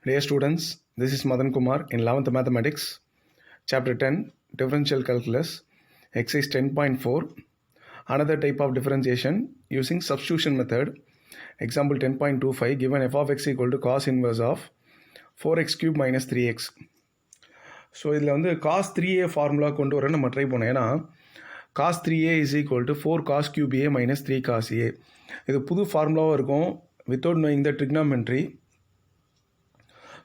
Dear students, this is Madan Kumar in 11th Mathematics, Chapter 10, Differential Calculus, Exercise 10.4, another type of differentiation using substitution method. Example 10.25, given f of x equal to cos inverse of 4x cube minus 3x. So இதில் வந்து cos 3a formula கொண்டு வர நம்ம try பண்ணோம். ஏன்னா cos 3a is equal to 4 cos cube a minus 3 cos a. இது புது ஃபார்முலாவும் இருக்கும் without knowing the trigonometry.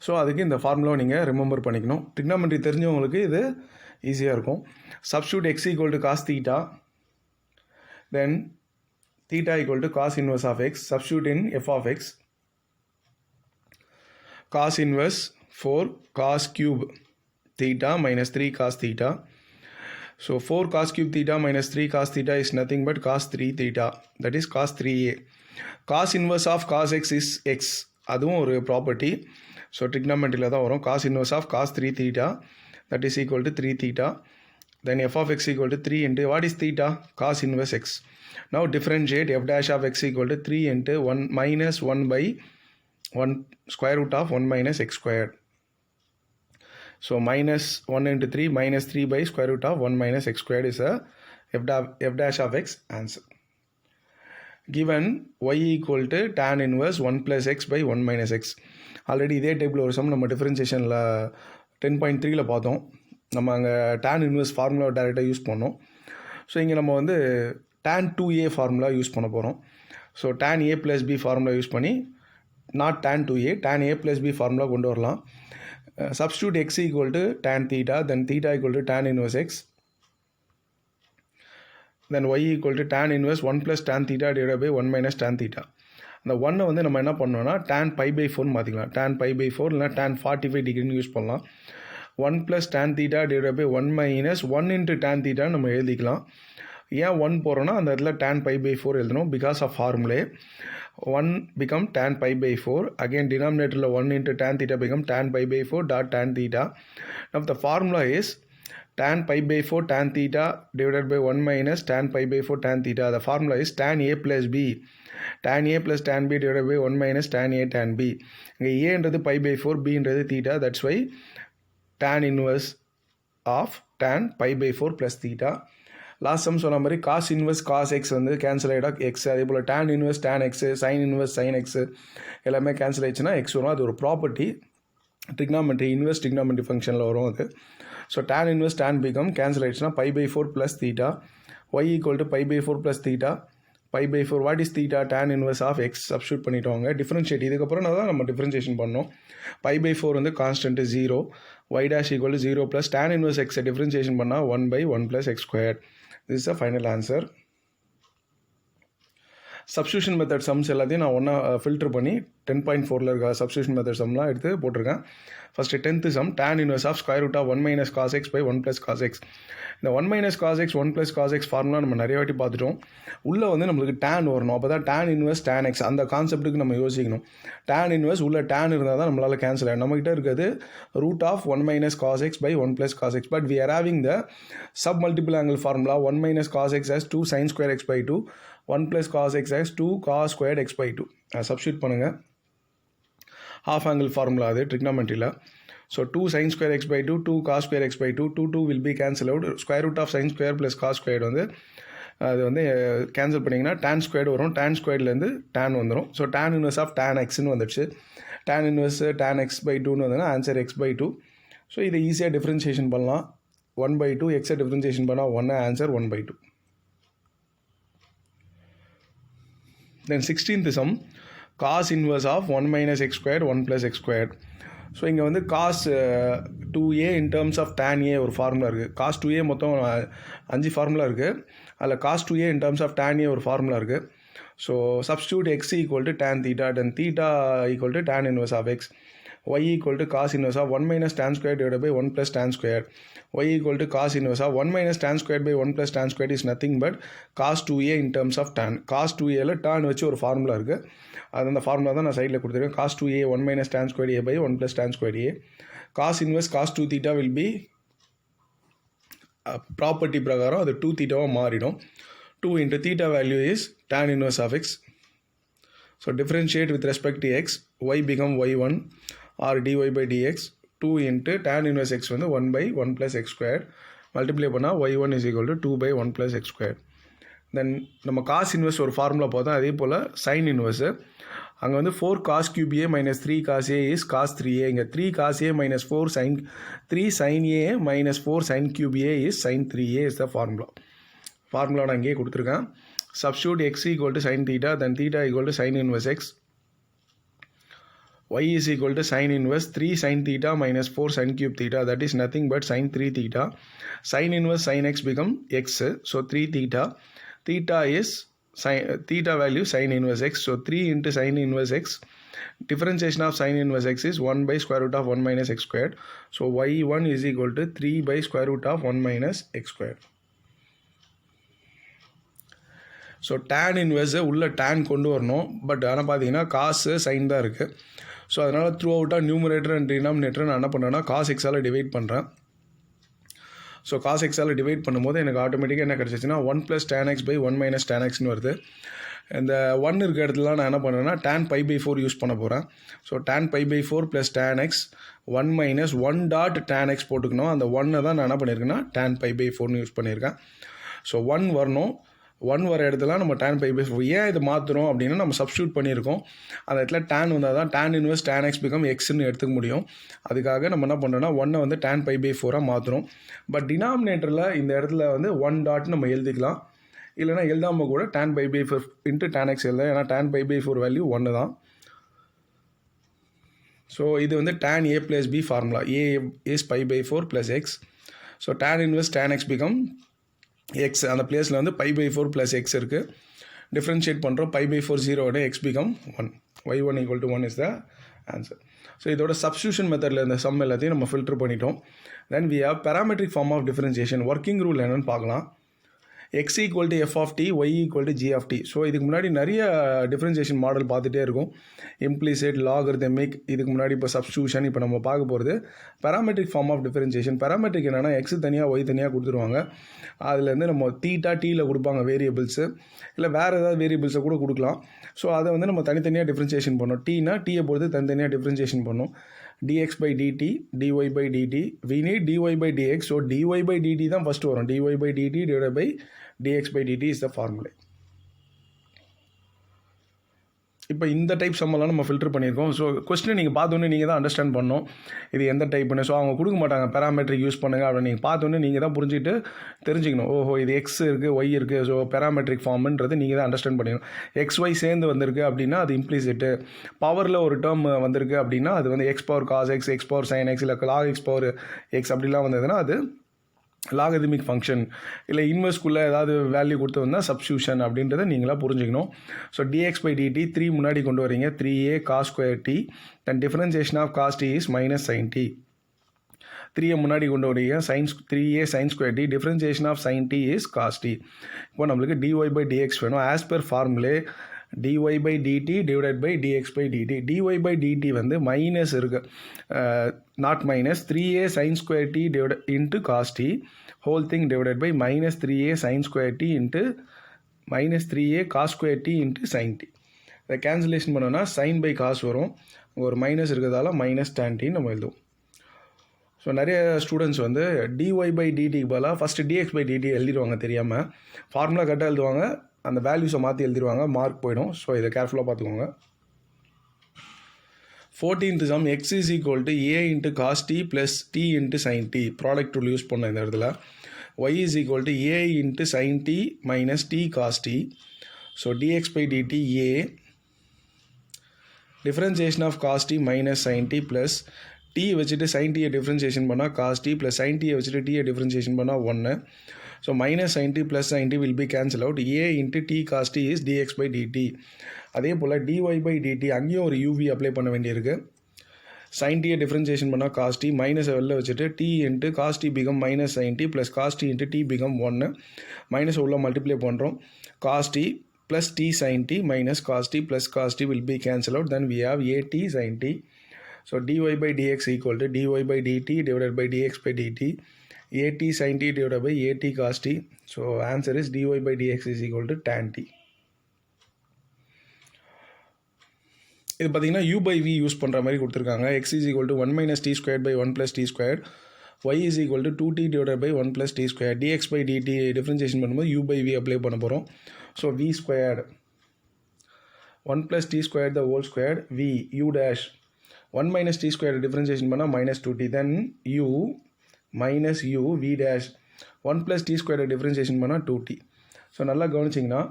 So அதுக்கு இந்த ஃபார்முலாவை நீங்கள் ரிமெம்பர் பண்ணிக்கணும். ட்ரிக்னாமெட்ரி தெரிஞ்சவங்களுக்கு இது ஈஸியாக இருக்கும். Substitute x equal to cos theta, then theta equal to cos inverse of x. Substitute in f of x. Cos inverse 4 cos cube theta minus 3 cos theta. So 4 cos cube theta minus 3 cos theta is nothing but cos 3 theta, that is cos 3a. Cos inverse of cos x is x, அதுவும் ஒரு property. So ட்ரிக்னாமெட்ரியில் தான் வரும். Cos inverse of cos 3 theta, that is equal to 3 theta. Then f of x equal to 3 into what is theta? Cos inverse x. Now differentiate f dash of x equal to 3 into 1 minus 1 by 1 square root of 1 minus x squared. So minus 1 into 3 minus 3 by square root of 1 minus x squared is a f dash of x answer. Given y equal to tan inverse 1 plus x by 1 minus x. Already இதே டைப்பில் ஒரு some நம்ம டிஃபரன்சியேஷனில் 10.3ல் பார்த்தோம். நம்ம அங்கே tan inverse formula டேரெக்டாக use பண்ணோம். So இங்கே நம்ம வந்து tan 2a ஃபார்முலா யூஸ் பண்ண போகிறோம். So tan a plus b formula use பண்ணி not tan 2a, tan a plus b formula கொண்டு வரலாம். Substitute x equal to tan theta, then theta equal to tan inverse x, then y equal to tan inverse 1 plus tan theta divide by 1 minus tan theta. அந்த ஒன்னை வந்து நம்ம என்ன பண்ணோம்னா tan pi by 4 மாற்றிக்கலாம். tan pi by 4 இல்லைனா tan 45 டிகிரின்னு use பண்ணலாம். 1 plus tan theta divide by 1 minus 1 into tan theta நம்ம எழுதிக்கலாம். ஏன் 1 போகிறோன்னா அந்த இடத்துல tan pi by 4 எழுதணும். Because of formulae 1 become tan pi by 4. Again டினாமினேட்டரில் 1 into tan theta become tan pi by 4 dot tan theta. Now the formula is tan pi by 4 tan theta divided by 1 minus tan pi by 4 tan theta. The formula is tan a plus b. Tan a plus tan b divided by 1 minus tan a tan b. இங்கே a pi by 4, b theta. That's why tan inverse of tan pi by 4 plus theta. Last sum சொன்ன மாதிரி cos inverse cos x வந்து cancel ஆகிடும் x. அதே போல் tan inverse tan x, sine inverse sine x எல்லாமே cancel ஆயிடுச்சுன்னா x வரும். அது ஒரு ப்ராப்பர்ட்டி ட்ரிக்னாமெட்ரி, இன்வெர்ஸ் ட்ரிக்னாமெட்ரி ஃபங்க்ஷனில் வரும் அது. So tan inverse tan become cancel ஆயிடுச்சுன்னா pi by 4 plus theta, y equal to pi by 4 plus theta, pi by 4 what is theta? tan inverse of x substitute பண்ணிட்டோங்க. Differentiate இதுக்கப்புறம் தான் நம்ம differentiation பண்ணோம். pi by 4 வந்து constant 0, y dash equal to 0 plus tan inverse x differentiation பண்ணால் 1 by 1 plus x squared. This is the final answer. Substitution method sums எல்லாத்தையும் நான் ஒன்றா ஃபில்டர் பண்ணி 10.4ல் இருக்க சப்ஸ்டியூஷன் மெத்தட் சம்லாம் எடுத்து போட்டிருக்கேன். First 10th sum tan inverse of square root of 1 minus cos x by 1 plus cos x. இந்த 1 minus cos x 1 plus cos x formula நம்ம நிறைய வாட்டி பார்த்துட்டோம். உள்ளே வந்து நம்மளுக்கு tan வரணும். அப்போ தான் tan இன்வெர்ஸ் tan எக்ஸ் அந்த கான்செப்ட்டுக்கு நம்ம யோசிக்கணும். tan இன்வெர்ஸ் உள்ள tan இருந்தால் தான் நம்மளால் கேன்சல் ஆகிடும். நம்மகிட்ட இருக்கிறது root of 1 minus cos x by 1 plus cos x. But we are having the sub multiple angle formula 1 minus cos x as 2 sin square x by 2, 1 plus cos x as 2 cos squared x by 2. Substitute பண்ணுங்கள். half angle formula அது trigonometryல. So 2 sin square x by 2, 2 cos square x by 2, 2 will be cancel out. Square root of sin square plus cos squared வந்து அது வந்து cancel பண்ணிங்கன்னா tan squared வரும். tan squaredலேருந்து tan வந்துடும். So tan inverse of tan xன்னு வந்துடுச்சு. tan inverse tan x by 2ன்னு வந்ததுன்னா answer x by 2. So இதை ஈஸியாக டிஃப்ரென்ஷியேஷன் பண்ணலாம். 1 by 2 எக்ஸை டிஃப்ரென்ஷியேஷன் பண்ணால் 1 answer 1 by 2. Then 16th sum, cos inverse of 1 minus x squared 1 plus x squared. So இங்கே வந்து cos 2a in terms of tan a ஒரு formula இருக்குது. cos 2a மொத்தம் 5 ஃபார்முலா இருக்குது. அதில் cos 2a in terms of tan a ஒரு formula இருக்குது. So substitute x equal to tan theta, then theta equal to tan inverse of x, y equal to cos inverse of 1 minus tan squared divided by 1 plus tan squared, y equal to cos inverse of 1 minus tan squared by 1 plus tan squared is nothing but cos 2a in terms of tan. cos 2aல tan வச்சு ஒரு formula இருக்குது. அது அந்த formula தான் நான் சைடில் கொடுத்துருக்கேன். cos 2a 1 minus tan squared a by 1 plus tan squared a. cos inverse cos 2 theta will be property பிரகாரம் அது 2 thetaவாக மாறிடும். 2 into theta value is tan inverse of x. So differentiate with respect to x, y become y1. Or dy by dx 2 into tan inverse x வந்து 1 by 1 plus x squared multiply பண்ணால் y1 is equal to 2 by 1 plus x squared. தென் நம்ம cos inverse ஒரு formula பார்த்தோம், அதே போல் sign இன்வெர்ஸு அங்கே வந்து 4 cos cube a minus 3 cos a is cos 3a. இங்கே 3 cos a minus 4 sin 3 sin a minus 4 sin cube a is sin 3a is the formula. Formula நான் இங்கேயே கொடுத்துருக்கேன். Substitute x equal to sin theta, then theta equal to sin inverse x. Y is equal to sin inverse 3 sin theta minus 4 sin cube theta, that is nothing but sin 3 theta. Sin inverse sin x become x, so 3 theta. Theta is sin, theta value sin inverse x, so 3 into sin inverse x. Differentiation of sin inverse x is 1 by square root of 1 minus x squared. So y1 is equal to 3 by square root of 1 minus x squared. So tan இன்வெர்ஸை உள்ள tan கொண்டு வரணும், but ஆனால் பார்த்தீங்கன்னா காசு sign தான் இருக்குது. So அதனால் through அவுட்டாக numerator and denominator நான் என்ன பண்ணுறேன்னா காஸ் எக்ஸால் டிவைட் பண்ணுறேன். ஸோ காஸ் எக்ஸால் டிவைட் பண்ணும்போது எனக்கு ஆட்டோமேட்டிக்காக என்ன கிடச்சிச்சின்னா 1 + tan x by 1 minus tan xன்னு வருது. இந்த 1 இருக்க இடத்துல நான் என்ன பண்ணுறேன்னா tan π/4 யூஸ் பண்ண போகிறேன். So tan π/4 + tan x 1 minus 1 dot tan x போட்டுக்கணும். அந்த 1 தான் நான் என்ன பண்ணியிருக்கேன்னா tan π/4ன்னு யூஸ் பண்ணியிருக்கேன். ஸோ 1 வரணும். 1 வர இடத்துல நம்ம tan π/4 ஏன் இது மாற்றுறோம் அப்படின்னா நம்ம சப்ஸ்டியூட் பண்ணியிருக்கோம். அந்த இடத்துல tan வந்தால் தான் tan inverse tan x become xன்னு எடுத்துக்க முடியும். அதுக்காக நம்ம என்ன பண்ணுறோன்னா 1 வந்து tan π/4 மாற்றுறோம். பட் டினாமினேட்டரில் இந்த இடத்துல வந்து 1 டாட் நம்ம எழுதிக்கலாம், இல்லைனா எழுதாமல் கூட tan π/4 இன்ட்டு tan x எழுதலாம். ஏன்னா tan π/4 வேல்யூ 1 தான். ஸோ இது வந்து tan a + b formula. a is π/4 + x. So tan inverse tan x become x, அந்த பிளேஸில் வந்து π/4 + x இருக்குது. டிஃப்ரென்ஷியேட் பண்ணுறோம். π/4 0 x become 1. y1 equal to 1 is the answer. So இதோட சப்ஸ்டியூஷன் மெத்தடில் இந்த சம் எல்லாத்தையும் நம்ம ஃபில்டர் பண்ணிட்டோம். தென் we have parametric form of differentiation. Working rule என்னென்னு பார்க்கலாம். x equal to f of t, y equal to g of t. So இதுக்கு முன்னாடி நிறைய டிஃப்ரென்சியேஷன் மாடல் பார்த்துட்டே இருக்கும். இம்ப்ளிசிட், லாகர்தமிக், இதுக்கு முன்னாடி இப்போ சப்ஸ்டியூஷன். இப்போ நம்ம பார்க்க போகிறது parametric form of differentiation. Parametric என்னென்னா எக்ஸ் தனியாக ஒய் தனியாக கொடுத்துருவாங்க. அதுலேருந்து நம்ம தீட்டா டீயில் கொடுப்பாங்க வேரியபிள்ஸு, இல்லை வேறு ஏதாவது வேரியபிள்ஸை கூட கொடுக்கலாம். ஸோ அதை வந்து நம்ம தனித்தனியாக டிஃப்ரென்சியேஷன் பண்ணோம். டீனா டீயை பொறுத்து தனித்தனியாக டிஃப்ரென்சியேஷன் பண்ணோம். dx by dt, dy by dt, we need dy by dx. So dy by dt தான் ஃபஸ்ட்டு வரும். dy by dt divided by dx by dt is the formula. இப்போ இந்த டைப் சம்மெல்லாம் நம்ம ஃபில்டர் பண்ணியிருக்கோம். ஸோ கொஸ்டினை நீங்கள் பார்த்தோன்னே நீங்கள் தான் அண்டர்ஸ்டாண்ட் பண்ணணும் இது எந்த டைப்புன்னு. ஸோ அவங்க கொடுக்க மாட்டாங்க பேராமெட்ரிக் யூஸ் பண்ணுங்கள் அப்படின்னு. நீங்கள் பார்த்தோன்னே நீங்கள் தான் புரிஞ்சுட்டு தெரிஞ்சுக்கணும். ஓஹோ இது எக்ஸ் இருக்குது, ஒய் இருக்குது, ஸோ பேராமெட்ரிக் ஃபார்ம்ன்றது நீங்கள் தான் அண்டர்ஸ்டாண்ட் பண்ணிக்கணும். எக்ஸ் ஒய் சேர்ந்து வந்திருக்கு அப்படின்னா அது இம்ப்ளிசிட்டு. பவரில் ஒரு டேர்ம் வந்திருக்கு அப்படின்னா அது வந்து x power cos x, x power sine x, இல்லை லாக் எக்ஸ் பவர் எக்ஸ் அப்படிலாம் வந்ததுன்னா அது லாகரிதமிக் ஃபங்க்ஷன். இல்லை இன்வெர்ஸ்குள்ளே ஏதாவது வேல்யூ கொடுத்து வந்தால் சப்ஸ்டியூஷன் அப்படின்றத நீங்களாக புரிஞ்சுக்கணும். ஸோ dx by dt 3 முன்னாடி கொண்டு வரீங்க, 3a cos square t, then differentiation of cos t is minus sin t. 3a முன்னாடி கொண்டு வரீங்க, 3a sin square t, differentiation of sin t is cos t. இப்போ நம்மளுக்கு dy by dx வேணும். As per ஃபார்முலே dy by dt divided by dx by dt. dy by dt வந்து minus இருக்குது, naught minus. 3a sin square t divided into cos t whole thing divided by minus 3a sin square t into minus 3a cos square t into sin t. இதை cancellation பண்ணோன்னா sin by cos வரும். ஒரு minus இருக்கிறதால minus tan t நம்ம எழுதுவோம். So நிறைய students வந்து dy by dt பதிலாக ஃபஸ்ட்டு dx by dt எழுதிடுவாங்க தெரியாமல். ஃபார்முலா கரெக்டாக எழுதுவாங்க, அந்த வேல்யூஸை மாற்றி எழுதிடுவாங்க, மார்க் போயிடும். ஸோ இதை கேர்ஃபுல்லாக பார்த்துக்கோங்க. 14th sum x is equal to a into cos t plus t into sin t. Product rule use பண்ண இந்த இடத்துல. y is equal to a into sin t minus t cos t. So dx by dt a, differentiation of cos t minus sin t plus t வச்சுட்டு sin t differentiation பண்ணால் cos t plus sin t வச்சுட்டு t differentiation பண்ணால் 1. So minus sin t plus sin t will be cancel out. a into t cos t is dx by dt. அதே போல் dy by dt அங்கேயும் ஒரு uv apply பண்ண வேண்டியிருக்கு. sin t differentiation பண்ணால் cos t மைனஸை வெளில வச்சுட்டு t into cos t become minus sin t plus cos t into t become 1. Minus உள்ள மல்டிப்ளை பண்ணுறோம். cos t plus t sin t minus cos t plus cos t will be cancel out. Then we have at sin t. So dy by dx equal to dy by dt divided by dx by dt. at sin t divided by at cos t. So answer is dy by dx is equal to tan t. இது பார்த்தீங்கன்னா u by v use பண்ணுற மாதிரி கொடுத்துருக்காங்க. x is equal to 1 minus t squared by 1 plus t squared, y is equal to 2t divided by 1 plus t squared, dx by dt differentiation பண்ணும்போது u by v apply பண்ண போகிறோம். So v squared 1 plus t squared the whole squared v u dash 1 minus t squared differentiation பண்ணால் minus 2t, then u minus u v dash 1 plus t squared differentiation பண்ணால் 2t. So நல்லா கவனிச்சிங்கன்னா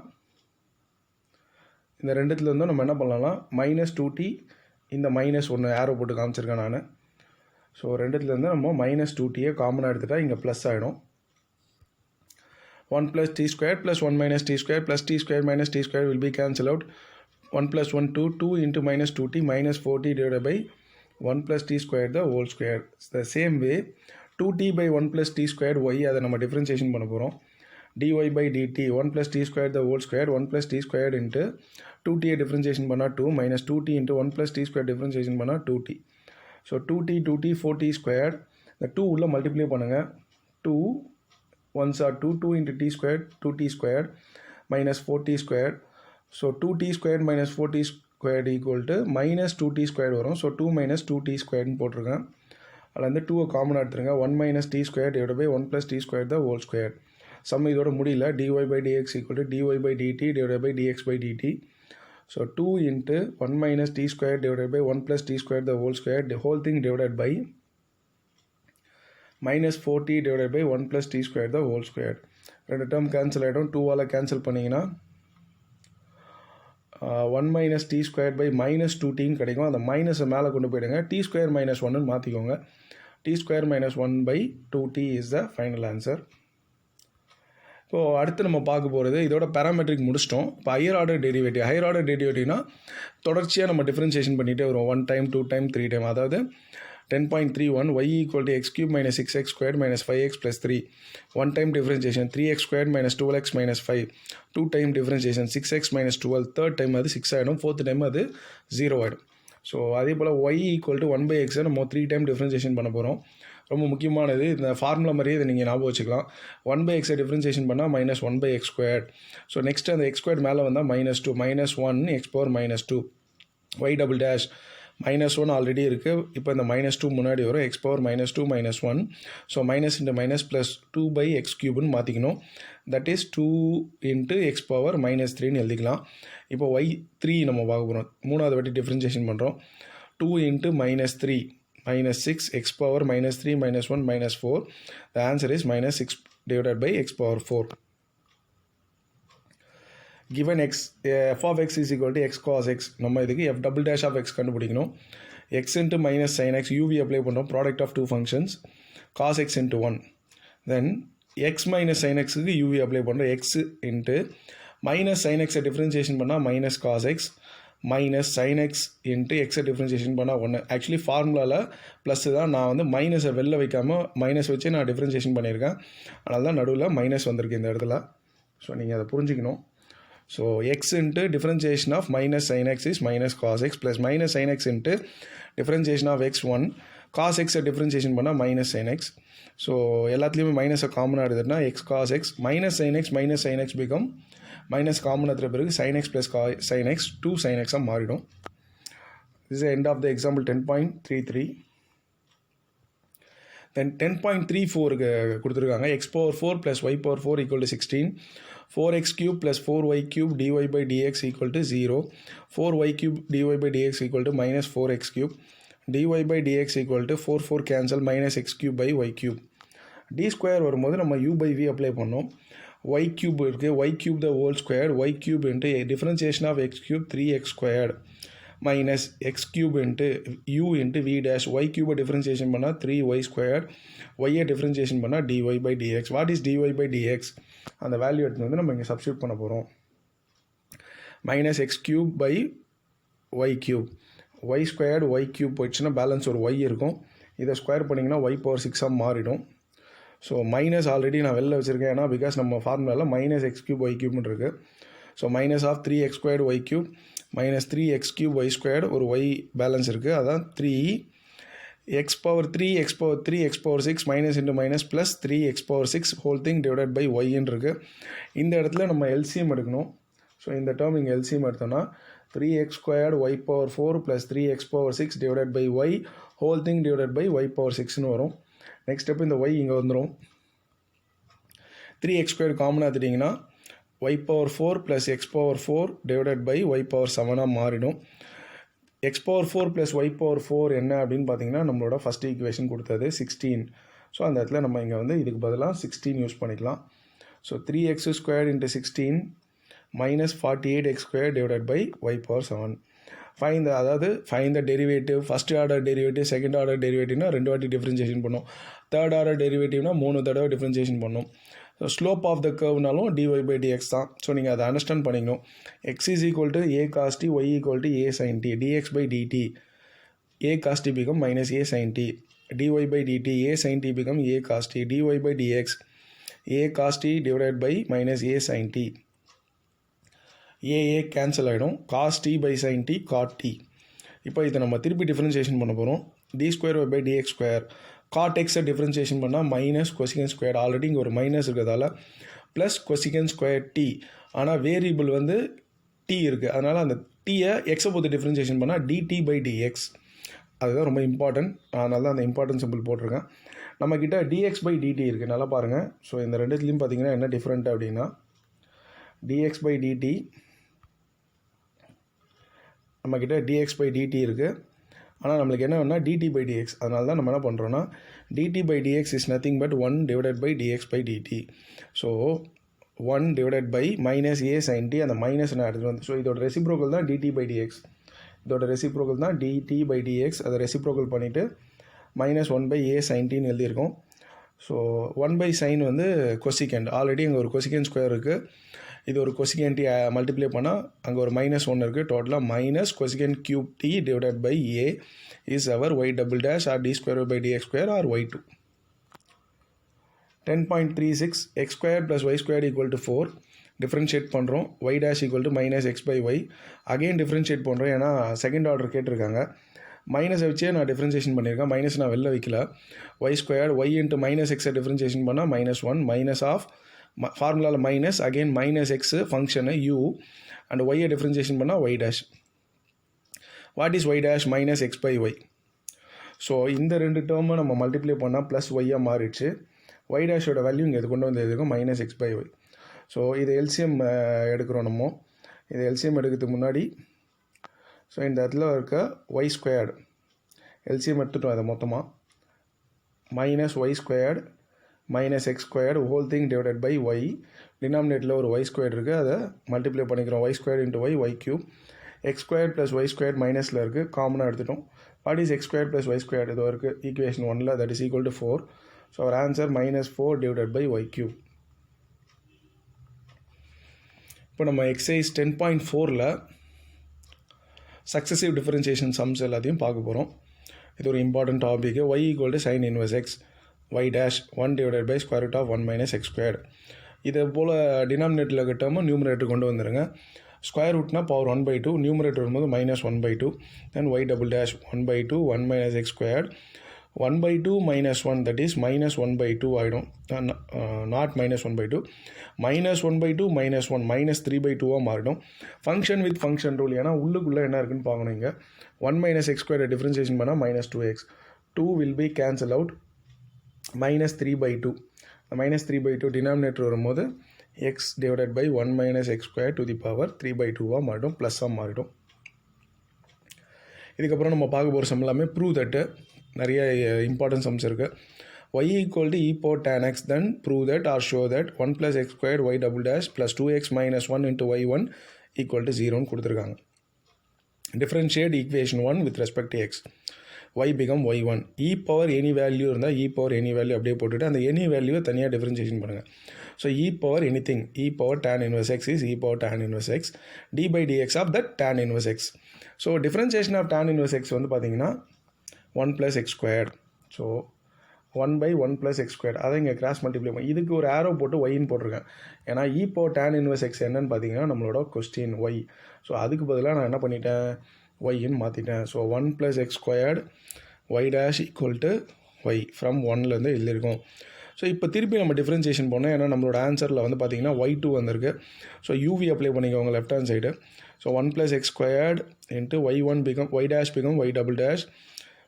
இந்த ரெண்டுத்துலேருந்தும் நம்ம என்ன பண்ணலாம், மைனஸ் 2t இந்த minus ஒன்று ஏரோ போட்டு காமிச்சிருக்கேன் நான். ஸோ ரெண்டுத்துலேருந்து நம்ம மைனஸ் 2tயை காமனாக எடுத்துகிட்டா இங்கே ப்ளஸ் ஆகிடும். 1 plus t squared plus 1 minus t squared plus t squared minus t squared will be cancelled out. 1 plus 1 2 into minus 2t minus 4t divided by 1 plus t squared the whole square. The same way 2t by 1 plus t squared y அதை நம்ம differentiation பண்ண போகிறோம். dy by dt 1 plus t squared the whole square 1 plus t squared into 2t differentiation பண்ணால் 2 minus 2t into 1 plus t squared differentiation பண்ணால் 2t. So 2t 4t squared இந்த 2 உள்ள multiply பண்ணுங்கள். 2 1s are 2 into t squared 2t squared minus 4t squared. So 2t squared minus 4t squared equal to minus 2t squared வரும். So 2 minus 2t squared போட்டிருக்கேன். அதில் வந்து 2 காமனாக எடுத்துருங்க. 1 minus t squared divided by 1 plus t squared the whole square. Sum இதோட முடியல. dy by dx equal to dy by dt divided by dx by dt. So 2 into 1 minus t squared divided by 1 plus t squared the whole square, the whole thing divided by minus 4t divided by 1 plus t squared the whole square. ரெண்டு term cancel ஆகிடும். 2ஆல் cancel பண்ணிங்கன்னா 1 minus t squared by minus 2t கிடைக்கும். அந்த மைனஸை மேலே கொண்டு போயிடுங்க. t square minus 1 மாற்றிக்கோங்க. t square minus 1 by 2t is the final answer. இப்போது அடுத்து நம்ம பார்க்க போகிறது இதோட பேராமெட்ரிக் முடிச்சிட்டோம். இப்போ ஹையர் ஆர்டர் டெரிவேட்டிவ்னா தொடர்ச்சியாக நம்ம டிஃப்ரென்சியேஷன் பண்ணிகிட்டே வரும். 1 time 2 time 3 time. அதாவது 10.31 y equal to x cube minus 6x squared minus 5x plus 3. 1 time differentiation 3x squared minus 12x minus 5. 2 time differentiation 6x minus 12. Third time அது 6 ஆகிடும். Fourth time அது 0 ஆகிடும். So அதே போல் y equal to 1 by x நம்ம 3 time differentiation பண்ண போகிறோம். ரொம்ப முக்கியமானது. இந்த ஃபார்முலா மாதிரியே இதை நீங்கள் ஞாபகம் வச்சுக்கலாம். 1 by x டிஃப்ரென்சியேஷன் பண்ணால் minus 1 by x squared. So next அந்த x squared மேலே வந்தால் minus 2 minus 1 x power minus 2 y double dash minus 1 already இருக்குது. இப்போ இந்த minus 2 முன்னாடி வரும். x power minus 2 minus 1. So minus into minus plus 2 by x cubeன்னு மாற்றிக்கணும். That is 2 into x power minus 3ன்னு எழுதிக்கலாம். இப்போ y3 நம்ம பார்க்க போகிறோம். மூணாவது வாட்டி டிஃப்ரென்சியேஷன் பண்ணுறோம். 2 into minus 3 minus 6 x power minus 3 minus 1 minus 4. The answer is minus 6 divided by x power 4. Given x, f of x is equal to x cos x. நம்ம இதுக்கு f double dash of x கண்டுபிடிக்கணும். x into minus sin x uv apply பண்ணுறோம். Product of two functions cos x into 1. Then x minus sin x க்கு uv apply பண்ணுறோம். x into minus sin x differentiation பண்ணால் minus cos x minus sine x into எக்ஸை differentiation பண்ணால் 1. Actually ஃபார்முலாவில் plus தான். நான் வந்து மைனஸை வெளில வைக்காமல் மைனஸ் வச்சு நான் டிஃப்ரென்சியேஷன் பண்ணியிருக்கேன். அதனால தான் நடுவில் மைனஸ் வந்திருக்கு இந்த இடத்துல. ஸோ நீங்கள் அதை புரிஞ்சுக்கணும். So x into differentiation of minus sine x is minus cos x plus minus sine x into differentiation of x 1 cos எக்ஸை டிஃப்ரென்சியேஷன் பண்ணால் மைனஸ் சைன் எக்ஸ். ஸோ எல்லாத்துலேயுமே மைனஸை காமனாக எடுத்துட்டுனா x cos x minus sine x become minus common எடுத்த பிறகு sin x plus sin x 2 sin x மாறிடும். This is the end of the example 10.33. Then 10.34 கொடுத்துருக்காங்க. x power 4 plus y power 4 equal to 16. 4x cube plus 4y cube dy by dx equal to 0. 4y cube dy by dx equal to minus 4x cube. dy by dx equal to 4 cancel minus x cube by y cube. d square வரும்போது நம்ம u by v apply பண்ணோம். y cube இருக்குது. y cube the whole squared. y cube into a differentiation of x cube 3x squared minus x cube into u into v dash. y cube differentiation பண்ணால் 3y squared. y differentiation பண்ணால் dy by dx. What is dy by dx? அந்த value எடுத்து வந்து நம்ம இங்கே substitute பண்ண போகிறோம். Minus x cube by y cube. Y squared y cube போயிடுச்சுன்னா பேலன்ஸ் ஒரு ஒய் இருக்கும். இதை ஸ்கொயர் பண்ணிங்கன்னா ஒய் பவர் 6 மாறிடும். ஸோ மைனஸ் ஆல்ரெடி நான் வெளில வச்சுருக்கேன். ஏன்னா பிகாஸ் நம்ம ஃபார்முலாவில் மைனஸ் எக்ஸ் கியூப் ஒய் கியூப்னு இருக்குது. So minus of 3x squared y cube minus 3x cube y squared ஒரு ஒய் பேலன்ஸ் இருக்குது. அதான் 3 x power 3 x power 3 x power 6 minus into minus plus 3 x power 6 whole thing divided by y ன்னு இருக்குது. இந்த இடத்துல நம்ம LCM எடுக்கணும். So இந்த டேர்ம் இங்கே LCM எடுத்தோம்னா 3x squared y power 4 plus 3x power 6 divided by y whole thing divided by y power 6ன்னு வரும். நெக்ஸ்ட் ஸ்டெப் இந்த y இங்கே வந்துடும். 3x squared காமனாக எடுத்துட்டிங்கன்னா y power 4 plus x power 4 divided by y power 7ஆக மாறிடும். x power 4 plus y power 4 என்ன அப்படின்னு பார்த்தீங்கன்னா நம்மளோட ஃபஸ்ட் ஈக்குவேஷன் கொடுத்தது 16. ஸோ அந்த இடத்துல நம்ம இங்கே வந்து இதுக்கு பதிலாக 16 யூஸ் பண்ணிக்கலாம். So 3x squared into 16 minus 48x squared divided by y power 7. Fine the derivative, first order derivative, second order டெரிவேட்டிவ்னா 2 வாட்டி டிஃப்ரென்சியேஷன் பண்ணோம். தேர்ட் ஆர்டர் டெரிவேட்டிவ்னா 3 தடவை டிஃப்ரென்சியேஷன் பண்ணோம். ஸோ ஸ்லோப் ஆஃப் த கர்வ்னாலும் dy by dx தான். So நீங்கள் அதை understand பண்ணிக்கணும். x is equal to a cos t, y equal to a sin t, dx by dt, a cos t become minus a sin t, dy by dt, a sin t become a cos t, dy by dx, a cos t divided by minus a sin t. a cancel ஆகிடும். cos t by sin t cot t. இப்போ இதை நம்ம திருப்பி differentiation பண்ண போகிறோம். d square by dx square cot x differentiation பண்ணால் minus கொசிகன் square, already இங்கே ஒரு மைனஸ் இருக்கிறதால ப்ளஸ் கொசிகன் ஸ்கொயர் t. ஆனால் வேரியபிள் வந்து t இருக்குது, அதனால் அந்த டீயை எக்ஸை பொறுத்து டிஃப்ரென்சியேஷன் பண்ணால் dt by dx. அதுதான் ரொம்ப இம்பார்ட்டன்ட், அதனால தான் அந்த இம்பார்ட்டன்ட் சிம்பிள் போட்டிருக்கேன். நம்மக்கிட்ட dx by dt இருக்குது, நல்லா பாருங்கள். ஸோ இந்த ரெண்டுத்துலேயும் பார்த்தீங்கன்னா என்ன டிஃப்ரெண்ட் அப்படின்னா dx by dt, நம்மக்கிட்ட dx by dt இருக்குது. ஆனால் நம்மளுக்கு என்ன வேணும்னா dt by dx. அதனால தான் நம்ம என்ன பண்ணுறோன்னா dt by dx is nothing but 1 divided by dx by dt. So 1 divided by minus a sin t, அந்த மைனஸ் நான் எடுத்துகிட்டு வந்து, ஸோ இதோட ரெசிப்ரோக்கல் தான் dt by dx. இதோட ரெசிப்ரோக்கல் தான் dt by dx. அதை ரெசிப்ரோக்கல் பண்ணிவிட்டு மைனஸ் 1 by a sin tன்னு எழுதியிருக்கோம். ஸோ 1 by sin வந்து கொசிகண்ட், ஆல்ரெடி அங்கே ஒரு கொசிகண்ட் ஸ்கொயர் இருக்குது. இது ஒரு கொசிகன் டி மல்டிப்ளை பண்ணால் அங்கே ஒரு மைனஸ் 1 இருக்குது. டோட்டலாக minus cosecant cube t divided by a is our y double dash or d square by dx square or y 2. 10.36 x square plus y square equal to 4. Differentiate பண்ணுறோம். Y dash equal to minus x by y. Again differentiate பண்ணுறோம், ஏன்னா second order கேட்டிருக்காங்க. மைனஸை வச்சே நான் differentiation பண்ணியிருக்கேன், minus நான் வெளில வைக்கல. Y square y into minus எக்ஸை டிஃப்ரென்ஷியேஷன் பண்ணால் மைனஸ் 1 மைனஸ் ஆஃப் ஃபார்முலாவில் minus again minus x function u and ஒய்யை டிஃப்ரென்சியேஷன் பண்ணால் y dash. What is y dash? Minus x by y. So இந்த ரெண்டு டேர்மை நம்ம மல்டிப்ளை பண்ணால் ப்ளஸ் ஒய்யாக மாறிடுச்சு. ஒய் டேஷோட வேல்யூ இங்கே இது கொண்டு வந்து எதுக்கும் minus x by y. So இது எல்சிஎம் எடுக்கிறோம் நம்ம. இது எல்சிஎம் எடுக்கிறதுக்கு முன்னாடி ஸோ இந்த இடத்துல இருக்க ஒய் ஸ்கொயர்டு எல்சிஎம் எடுத்துட்டோம். அதை மொத்தமாக minus y squared minus x squared whole thing divided by y. டினாமினேட்டில் ஒரு ஒய் ஸ்கொயர் இருக்குது, அதை மல்டிப்ளை பண்ணிக்கிறோம். Y square into y, y cube. X square plus y square மைனஸில் இருக்குது, காமனாக எடுத்துட்டோம். What is x square plus y square? இது இருக்குது ஈக்குவேஷன் 1ல், that is equal to 4. So our answer minus 4 divided by y cube. இப்போ நம்ம exercise 10.4ல் சக்ஸசிவ் டிஃபரன்சியேஷன் சம்ஸ் எல்லாத்தையும் பார்க்க போகிறோம். இது ஒரு important topic. Y equal to sine inverse x y dash 1 divided by square root of 1 minus x squared. இதே போல் டினாமினேட்டில் கிட்டாமல் numerator கொண்டு வந்துடுங்க. ஸ்கொயர் ரூட்னா பவர் 1/2, நியூமரேட்டர் வரும்போது minus 1/2. Then y double dash 1/2 1 minus x squared. 1/2 minus 1, that is minus 1/2 ஆகிடும். Naught minus 1/2, minus 1/2 minus 1 minus 3/2 மாறிடும். Function with function rule, ஏன்னா உள்ளுக்குள்ளே என்ன இருக்குன்னு பார்க்கணும். இங்கே 1 minus x squared டிஃப்ரென்சியேஷன் பண்ணால் minus 2x. 2 will be cancel out. Minus 3/2. Minus 3/2 denominator வரும்போது x divided by 1 minus x square to the power 3/2 மாறிடும், ப்ளஸ்ஸாக மாறிடும். இதுக்கப்புறம் நம்ம பார்க்க போகிற சம் எல்லாமே ப்ரூவ் தட்டு. நிறைய இம்பார்ட்டன்ட் சம்ஸ் இருக்குது. Y equal to e power tan x, then prove that or show that 1 plus x square y double dash plus 2x minus 1 into y 1 equal to 0ன்னு கொடுத்துருக்காங்க. Differentiate equation 1 with respect to x. y become y1. e power any value இருந்தால் e power any value அப்படியே போட்டுட்டு அந்த any வேல்யூவை தனியாக differentiation பண்ணுங்கள். So e power any thing, e power tan inverse x is e power tan inverse x d by dx of that tan inverse x. So differentiation of tan inverse x வந்து பார்த்தீங்கன்னா 1 plus x square. So 1/1 plus x square, அதை இங்கே cross multiply பண்ணி இதுக்கு ஒரு ஆரோ போட்டு ஒய்ன்னு போட்டிருக்கேன். ஏன்னா e power tan inverse x என்னன்னு பார்த்தீங்கன்னா நம்மளோட கொஸ்டின் ஒய். ஸோ அதுக்கு பதிலாக நான் என்ன பண்ணிட்டேன், ஒய்ன்னு மாற்றிட்டேன். So 1 plus x squared y dash equal to y from 1லேருந்து எழுதியிருக்கோம். ஸோ இப்போ திருப்பி நம்ம டிஃப்ரென்சியேஷன் பண்ணோம். ஏன்னா நம்மளோட ஆன்சரில் வந்து பார்த்திங்கன்னா y2 வந்திருக்கு. ஸோ யூவி அப்ளை பண்ணிக்கோங்க left hand side. So 1 + x squared into y1 become y dash become y double dash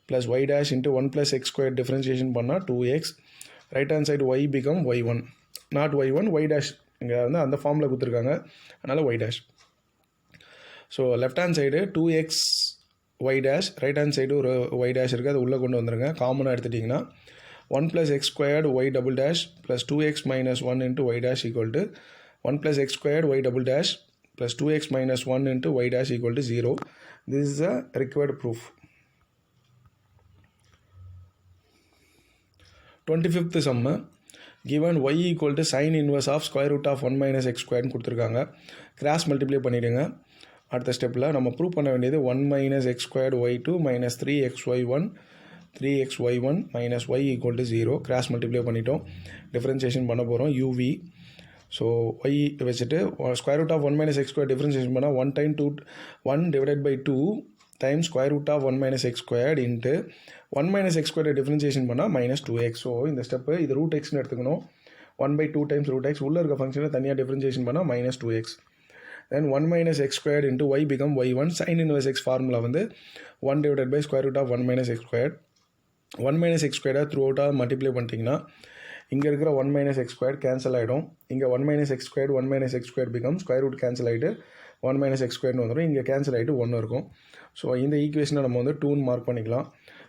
plus y dash into 1 + x squared differentiation பண்ணால் 2x. Right hand side y become y1 not y1 y dash இங்கே வந்து அந்த ஃபார்மில் கொடுத்துருக்காங்க, அதனால் y dash. So left hand side 2x y dash, right hand side ஒரு y dash இருக்குது, அது உள்ளே கொண்டு வந்துடுங்க. காமனாக எடுத்துட்டிங்கன்னா 1 + x squared y double dash plus 2x minus 1 into y dash equal to 1 + x squared y double dash plus 2x minus 1 into y dash equal to 0. This is a required proof. 25th sum, given y equal to sin inverse of square root of 1 minus x squared கொடுத்துருக்காங்க. Cross multiply பண்ணிவிடுங்க. அடுத்த ஸ்டெப்பில் நம்ம prove பண்ண வேண்டியது 1 minus x squared y2 minus 3xy1 3xy1 minus y equal to 0. Cross multiply பண்ணிட்டோம். Differentiation பண்ண போகிறோம் uv. ஸோ y வச்சுட்டு square root of 1 minus x squared differentiation பண்ணால் 1 time 1 divided by 2 time square root of 1 minus x squared into 1 minus x squared differentiation பண்ணால் -2x. So இந்த step இது root எக்ஸ்னு எடுத்துக்கணும். 1/2 டைம்ஸ் ரூட் எக்ஸ் உள்ளே இருக்க ஃபங்க்ஷனை தனியாக டிஃப்ரென்சியேஷன் பண்ணால் -2x. தென் 1 minus x squared into y become y1. sin inverse x formula வந்து 1 divided by square root of 1 minus x squared. 1 minus x squared through அவுட்டாக மல்டிப்ளை பண்ணிட்டீங்கன்னா இங்கே இருக்கிற 1 minus x squared கேன்சல் ஆகிடும். இங்கே 1 minus x squared 1 minus x squared become square root cancel ஆகிட்டு 1 minus x squaredனு வந்துடும். இங்கே கேன்சல் ஆகிட்டு 1 இருக்கும். ஸோ இந்த ஈக்குவேஷனை நம்ம வந்து 2ன்னு மார்க் பண்ணிக்கலாம்.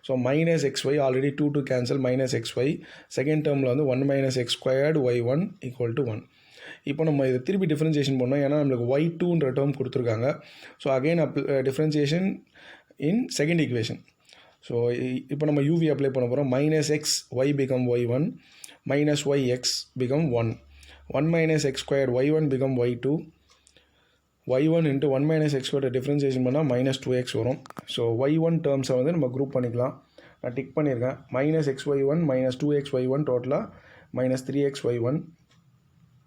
So minus xy already 2 cancel minus xy. Second டேர்மில் வந்து 1 minus x squared y1 equal to 1. இப்போ நம்ம இதை திருப்பி டிஃப்ரென்சியேஷன் பண்ணோம். ஏன்னா நம்மளுக்கு y2ன்ற டேர்ம் கொடுத்துருக்காங்க. So again differentiation in second equation. So இப்போ நம்ம யூவி அப்ளை பண்ண போகிறோம். -x y become y1 minus yx become 1. 1 minus x squared y1 become y2. y1 into 1 minus x squared differentiation பண்ணால் -2x வரும். ஸோ y1 டேர்ம்ஸை வந்து நம்ம group பண்ணிக்கலாம். நான் டிக் பண்ணியிருக்கேன். -xy1 minus 2xy1 டோட்டலாக -3xy1.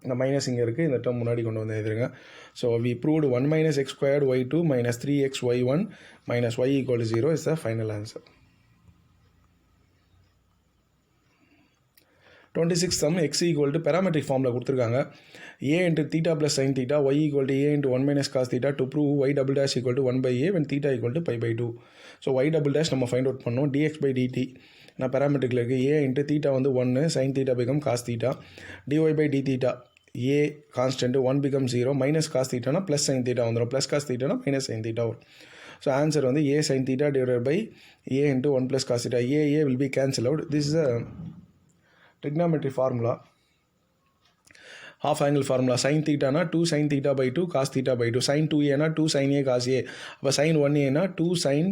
இந்த மைனஸ் இங்கே இருக்குது, இந்த டேர்ம் முன்னாடி கொண்டு வந்து எழுதுருங்க. So we proved 1 minus x squared y2 minus 3xy1 minus y equal to 0 is the final answer. 26th sum, x equal to parametric ஃபார்மில் கொடுத்துருக்காங்க. a into theta plus sin theta, y equal to a into 1 minus cos theta to prove y double dash equal to 1 by a when theta equal to pi by 2. So y double dash நம்ம find out பண்ணோம். dx by dt நான் parametricல இருக்குது. a into theta வந்து 1, sin theta become cos theta, dy by d theta a constant 1 become 0, minus cos theta na plus sin theta வந்துடும், plus cos theta na minus sin theta வரும். So answer வந்து a sin theta divided by a into 1 plus cos theta. a will be cancelled out. This is a trigonometry formula, half angle formula. sin theta na 2 sin theta by 2 cos theta by 2, sin 2a na 2 sin a cos a, அப்போ sin 1a na 2 sin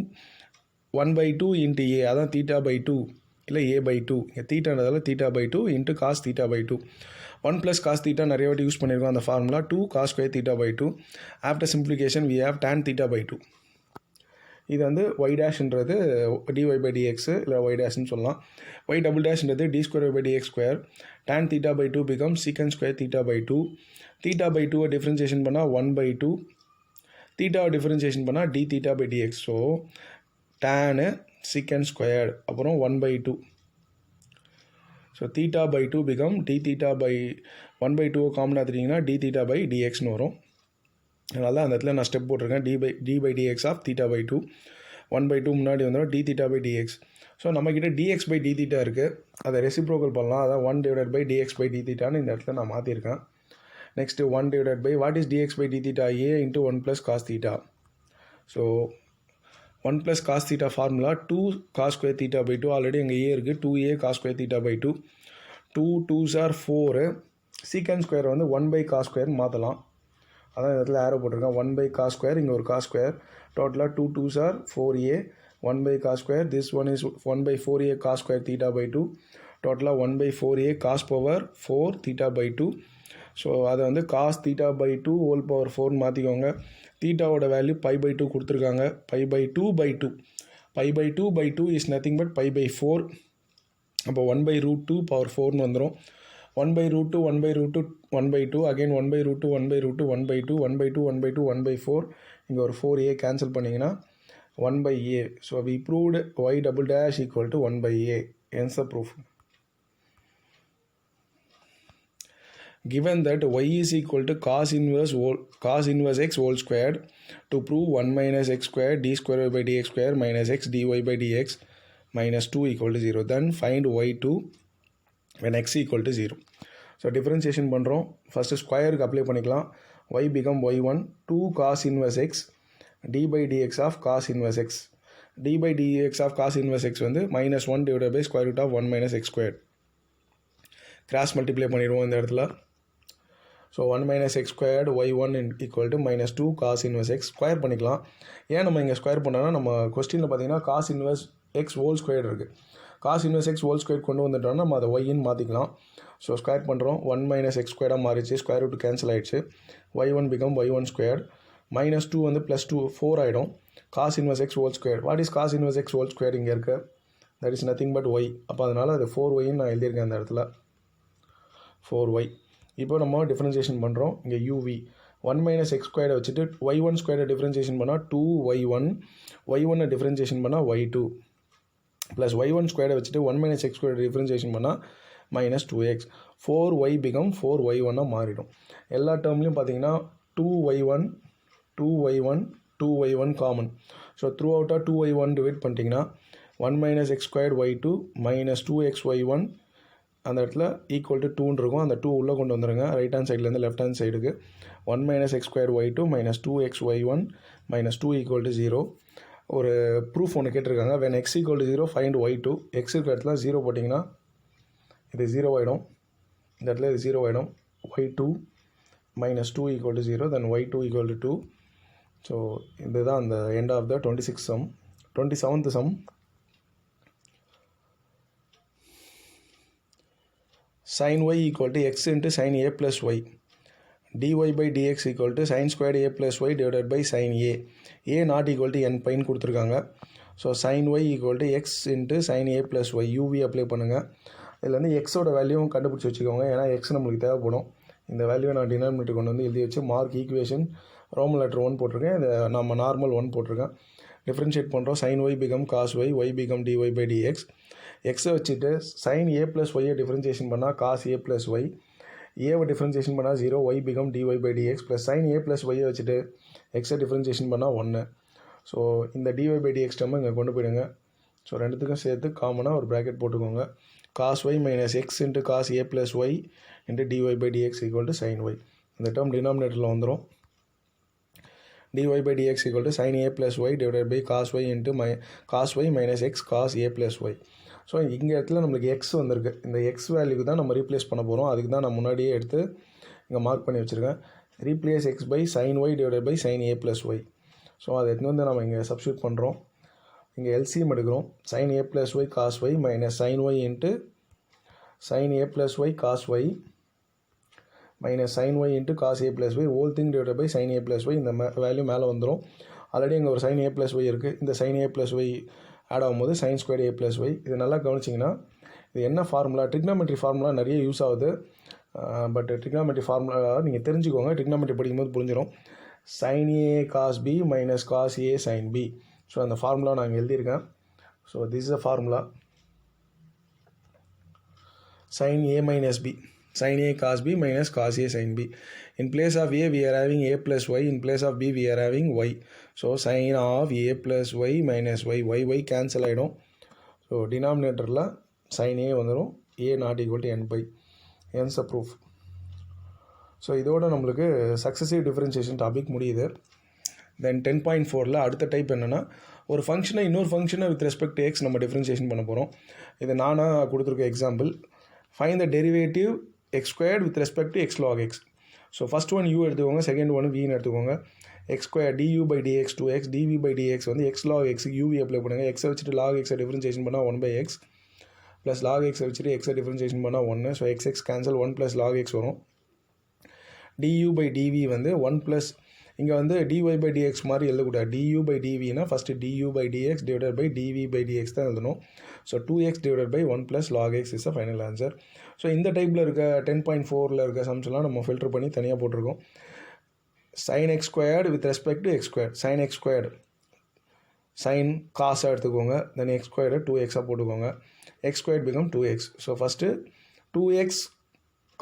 1 by 2 into a, அதான் theta by 2 இல்லை a by 2. இங்கே தீட்டான்றதால theta by 2 into cos theta by 2. 1 plus cos theta நிறைய வாட்டி use பண்ணியிருக்கோம் அந்த formula. 2 cos square theta by 2. After simplification we have tan theta by 2. இது வந்து y டேஷ்ன்றது dy by dx இல்லை y டேஷ்னு சொல்லலாம். y double டேஷ்ன்றது d square by dx square. tan theta by 2 becomes secant square theta by 2. theta by 2 differentiation பண்ணால் 1 by 2. theta differentiation பண்ணால் d theta by dx. So tan secant square அப்புறம் 1 by 2. So theta by 2 become d theta by 1 by 2 common ஆத்திட்டிங்கன்னா d theta by dxன்னு வரும். அதனால தான் அந்த இடத்துல நான் ஸ்டெப் போட்டிருக்கேன். d by dx of theta by 2. 1 by 2 முன்னாடி வந்துடும் d theta by dx. So நம்மக்கிட்ட dx by d theta இருக்குது, அதை ரெசிப்ரோக்கல் பண்ணலாம். அதான் 1 divided by dx by d thetaன்னு இந்த இடத்துல நான் மாற்றிருக்கேன். Next 1 divided by what is dx by d theta, a into 1 plus cos theta. So 1 plus cos theta formula 2 cos square theta by 2, already எங்கள் a இருக்குது, 2a cos square theta by 2. 2 2s are 4. secant square வந்து 1 by cos square மாற்றலாம். அதான் இந்த இடத்துல ஆரோ போட்டிருக்கேன். 1 by cos square, இங்கே ஒரு cos square. டோட்டலாக 2 2s are 4a, 1 by cos square. this one is 1 by 4a cos square theta by 2. டோட்டலாக 1 by 4a cos power 4 theta by 2. So அதை வந்து cos theta by 2 whole power 4 மாற்றிக்கோங்க. தீட்டாவோட value pi by 2 கொடுத்துருக்காங்க. pi by 2 by 2. pi by 2 by 2 is nothing but pi by 4. அப்போ 1 by root 2 power 4ன்னு வந்துடும். 1 by root 2 1 by root 2 1 by 2, again 1 by root 2 1 by root 2 1 by 2 1 by 2 1 by 2 1 by 4. இங்கே ஒரு 4a cancel பண்ணிங்கன்னா 1 by a. So we proved y double dash equal to 1 by a. hence the proof. given that y is equal to cos inverse x whole squared to prove 1 minus x squared d square by dx square minus x dy by dx minus 2 equal to 0. Then find y2 when x equal to 0. So differentiation பண்ணுறோம். First ஸ்கொயருக்கு apply பண்ணிக்கலாம். y become y1 2 cos inverse x d by dx of cos inverse x. d by dx of cos inverse x வந்து minus 1 divided by square root of 1 minus x squared. Cross multiply பண்ணிடுவோம் இந்த இடத்துல. So 1 minus x squared y1 equal to minus 2 cos inverse x square பண்ணிக்கலாம். ஏன் நம்ம இங்கே square பண்ணோன்னா நம்ம கொஸ்டினில் பார்த்தீங்கன்னா cos inverse x whole squared இருக்குது. cos inverse x whole squared கொண்டு வந்துட்டோம்னா நம்ம அதை y ன்னு மாற்றிக்கலாம். ஸோ ஸ்கொயர் பண்ணுறோம். 1 minus x squared மாறிச்சு. ஸ்கொயர் ரூட் கேன்சல் ஆகிடுச்சு. y1 become y1 squared. minus 2 வந்து plus 2 4 ஆகிடும். cos inverse x whole squared. What is cos inverse x whole squared இங்கே இருக்குது? That is nothing but y. அப்போ அதனால் அது 4yன்னு நான் எழுதியிருக்கேன் அந்த இடத்துல. 4y. இப்போ நம்ம டிஃப்ரென்சியேஷன் பண்ணுறோம். இங்கே uv 1 minus x squared வச்சுட்டு y1 squared டிஃப்ரென்சியேஷன் பண்ணால் 2y1 y1 டிஃப்ரென்சியேஷன் பண்ணால் y2 ப்ளஸ் y1 squared வச்சுட்டு 1 minus x squared டிஃப்ரென்சியேஷன் பண்ணால் minus 2x 4y become 4y1 மாறிடும். எல்லா டேர்ம்லையும் பார்த்தீங்கன்னா 2y1 காமன். ஸோ த்ரூ அவுட்டாக 2y1 டிவைட் பண்ணிட்டீங்கன்னா 1 minus x squared y2 minus 2xy1 அந்த இடத்துல ஈக்குவல் டு 2 இருக்கும். அந்த 2 உள்ளே கொண்டு வந்துடுங்க. ரைட் ஹேண்ட் சைட்லேருந்து லெஃப்ட் ஹேண்ட் சைடுக்கு 1 minus x squared y2 minus 2xy1 minus 2 equal to 0. ஒரு ப்ரூஃப் ஒன்று கேட்டிருக்காங்க. when x equal to 0 find y2. x இருக்கிற இடத்துல 0 போட்டிங்கன்னா இது 0 ஆகிடும். இந்த இடத்துல இது 0 ஆகிடும். y2 minus 2 equal to 0 then y2 equal to 2. So இதுதான் அந்த end of the 27th sum. sin y equal to x into sin a plus y. dy by dx equal to sin squared a plus y divided by sin a. a not equal to n பைன்னு கொடுத்துருக்காங்க. So sin y equal to x into sin a plus y. uv apply பண்ணுங்கள். இதில் வந்து எக்ஸோட வேல்யூவும் கண்டுபிடிச்சி வச்சுக்கோங்க. ஏன்னா X நம்மளுக்கு தேவைப்படும். இந்த வேல்யூவை நான் டினாமினேட்டர் கொண்டு வந்து எழுதி வச்சு மார்க் ஈக்குவேஷன் ரோமன் லெட்டர் 1 போட்டிருக்கேன். இதை நம்ம நார்மல் 1 போட்டிருக்கேன். டிஃப்ரென்ஷியேட் பண்ணுறோம். sin y become cos y become dy by dx. எக்ஸை வச்சுட்டு sin a plus y differentiation பண்ணால் cos a plus y. ஏவை டிஃப்ரென்சியேஷன் பண்ணால் 0 y become dy by dx plus sin a plus y வச்சுட்டு எக்ஸை differentiation பண்ணால் 1. So இந்த dy by dx டேர்மை இங்கே கொண்டு போயிடுங்க. ஸோ ரெண்டுத்துக்கும் சேர்த்து காமனாக ஒரு ப்ராக்கெட் போட்டுக்கோங்க. cos y minus x into cos a plus y into dy by dx equal to sin y. இந்த டேர்ம் டினாமினேட்டரில் வந்துடும். dy by dx equal to sin a plus y divided by cos y into cos y minus x cos a plus y. So இங்கே இடத்துல நம்மளுக்கு x வந்திருக்கு. இந்த x வேல்யூக்கு தான் நம்ம ரீப்ளேஸ் பண்ண போகிறோம். அதுக்கு தான் நான் முன்னாடியே எடுத்து இங்கே மார்க் பண்ணி வச்சுருக்கேன். Replace x by sin y divided by sin a plus y. So அதை எடுத்து வந்து நம்ம இங்கே சப்ஸ்டியூட் பண்ணுறோம். இங்கே LCM எடுக்கிறோம். sin a plus y cos y minus sin y into sin a plus y cos y minus sin y into cos a plus y whole thing divided by sin a plus y. இந்த value மேலே வந்துடும். Already இங்கே ஒரு sin a plus y இருக்குது. இந்த sin a plus y add ஆகும்போது sin squared a plus y. இது நல்லா கவனிச்சிங்கன்னா இது என்ன ஃபார்முலா, ட்ரிக்னாமெட்ரி ஃபார்முலா நிறைய யூஸ் ஆகுது. பட் ட்ரிக்னாமெட்ரி ஃபார்முலா நீங்கள் தெரிஞ்சுக்கோங்க. ட்ரிக்னாமெட்ரி படிக்கும்போது புரிஞ்சிடும். sin a cos b minus cos a sin b. So அந்த ஃபார்முலா நான் எழுதியிருக்கேன். So this is a formula. sin a minus b. sin a cos b minus cos a sin b. In place of a we are having a plus y. In place of b we are having y. So sin of a plus y minus y cancel ஆகிடும். So டினாமினேட்டரில் sin a வந்துடும். a not equal to n by. hence the proof. So இதோட நம்மளுக்கு successive differentiation topic முடியுது. தென் 10.4ல் அடுத்த type என்னென்னா ஒரு ஃபங்க்ஷனை இன்னொரு ஃபங்க்ஷனை வித் ரெஸ்பெக்ட் எக்ஸ் நம்ம டிஃப்ரென்ஷியேஷன் பண்ண போகிறோம். இது நானாக கொடுத்துருக்க example. Find the derivative X squared with respect to X log x. So first one you எடுத்துக்கோங்க, செகண்ட் ஒன் வின்னு எடுத்துக்கோங்க. X square du by dx 2x dv by dx வந்து X lock எக்ஸுக்கு யூவி அப்ளை பண்ணுங்கள். எக்ஸை வச்சுட்டு lock எக்ஸை differentiation பண்ணால் 1/x plus lock எக்ஸை வச்சுட்டு எக்ஸை டிஃப்ரென்ஷியேஷன் பண்ணால் 1. So X cancel 1 + log x வரும். du by dv வந்து 1 + இங்கே வந்து dy by dx மாதிரி எழுதக்கூடாது. du by dvனா first du by dx divided by dv by dx தான் எழுதணும். So 2x divided by 1 + log x is a final answer. So இந்த டைப்பில் இருக்க 10.4ல் இருக்க சம்ஸ்லாம் நம்ம ஃபில்டர் பண்ணி தனியாக போட்டிருக்கோம். sin x squared with respect to x squared. sin x squared sin காசாக எடுத்துக்கோங்க. தென் x squared 2x போட்டுக்கோங்க. x squared become 2x. So first 2x